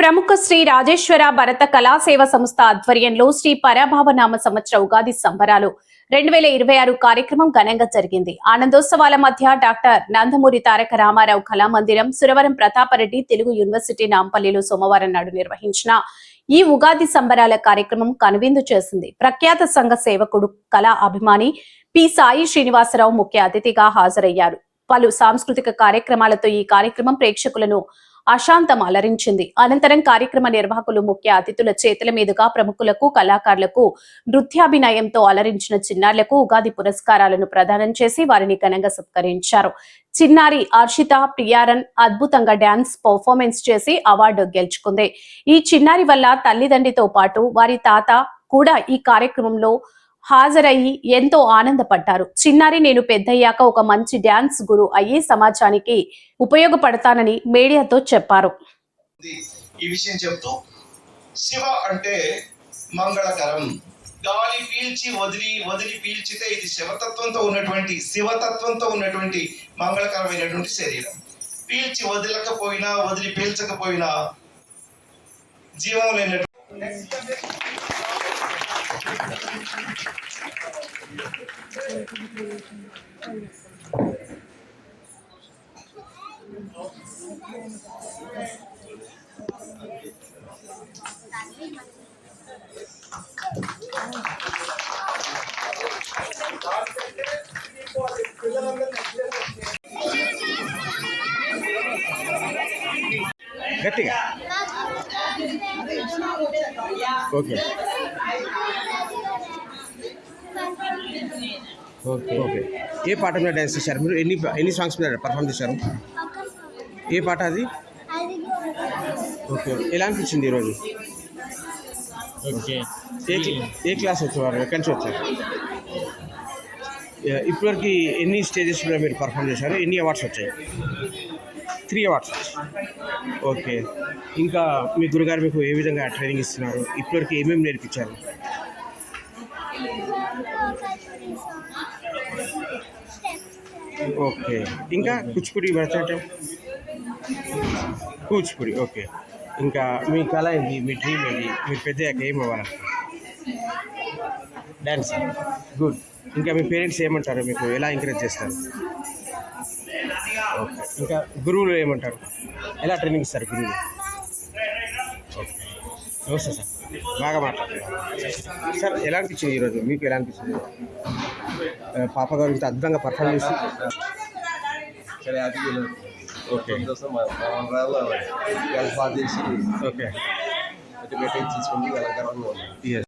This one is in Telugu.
ప్రముఖ శ్రీ రాజేశ్వర భరత కళాసేవ సంస్థ ఆధ్వర్యంలో శ్రీ పరాభావనామ సంవత్సర ఉగాది సంబరాలు 2026 కార్యక్రమం ఘనంగా జరిగింది. ఆనందోత్సవాల మధ్య డాక్టర్ నందమూరి తారక రామారావు కళామందిరం, సురవరం ప్రతాపరెడ్డి తెలుగు యూనివర్సిటీ నాంపల్లిలో సోమవారం నాడు నిర్వహించిన ఈ ఉగాది సంబరాల కార్యక్రమం కనువిందు చేసింది. ప్రఖ్యాత సంఘ సేవకుడు, కళా అభిమాని పి సాయి శ్రీనివాసరావు ముఖ్య అతిథిగా హాజరయ్యారు. పలు సాంస్కృతిక కార్యక్రమాలతో ఈ కార్యక్రమం ప్రేక్షకులను అశాంతం అలరించింది. అనంతరం కార్యక్రమ నిర్వాహకులు ముఖ్య అతిథుల చేతుల మీదుగా ప్రముఖులకు, కళాకారులకు నృత్యాభినయంతో అలరించిన చిన్నారులకు ఉగాది పురస్కారాలను ప్రదానం చేసి వారిని ఘనంగా సత్కరించారు. చిన్నారి హర్షిత ప్రియారన్ అద్భుతంగా డాన్స్ పర్ఫార్మెన్స్ చేసి అవార్డు గెలుచుకుంది. ఈ చిన్నారి వల్ల తల్లిదండ్రితో పాటు వారి తాత కూడా ఈ కార్యక్రమంలో హాజరయ్యి ఎంతో ఆనందపడ్డారు. చిన్నారి నేను పెద్దయ్యాక ఒక మంచి డాన్స్ గురు అయ్యి సమాజానికి ఉపయోగపడతానని మీడియాతో చెప్పారు. ఈ విషయం చెప్తూ శివ అంటే మంగళకరం, గాలి పీల్చి వదిలి వదిలి పీల్చితే ఇది శివతత్వంతో ఉన్నటువంటి మంగళకరమైనటువంటి శరీరం. పీల్చి వదలకపోయినా వదిలి పీల్చకపోయినా జీవం లేనటువంటి గట్టిగా ఓకే ఓకే ఓకే ఏ పాట మీద డ్యాన్స్ చేశారు మీరు? ఎన్ని సాంగ్స్ మీద పర్ఫామ్ చేశారు? ఏ పాట అది? ఓకే, ఎలా అనిపించింది ఈరోజు? ఓకే, ఏ క్లాస్ వచ్చేవారు? ఎక్కడి నుంచి వచ్చారు? ఇప్పటివరకు ఎన్ని స్టేజెస్ మీద మీరు పర్ఫామ్ చేశారు? ఎన్ని అవార్డ్స్ వచ్చాయి? 3 అవార్డ్స్. ఓకే, ఇంకా మీ గురుగారు మీకు ఏ విధంగా ట్రైనింగ్ ఇస్తున్నారు? ఇప్పటివరకు ఏమేమి నేర్పించారు? ఓకే, ఇంకా కూచిపూడి, భరతనాట్యం, కూచిపూడి. ఓకే, ఇంకా మీ కళ ఏంటి? మీ డ్రీమ్ ఏంటి? మీరు పెద్దయ్యాక ఏం అవ్వాలి? డ్యాన్స్. గుడ్. ఇంకా మీ పేరెంట్స్ ఏమంటారు? మీకు ఎలా ఎంకరేజ్ చేస్తారు? ఓకే, ఇంకా గురువులు ఏమంటారు? ఎలా ట్రైనింగ్ ఇస్తారు గురువులు? ఓకే, నమస్తే సార్, బాగా మాట్లాడుతున్నారు సార్. ఎలా అనిపించింది ఈరోజు మీకు? ఎలా అనిపించింది పాప గారు ఇంత అద్భుతంగా పర్ఫార్మ్ చేసి? ఓకే ఓకే ఓకే తీసుకుంటే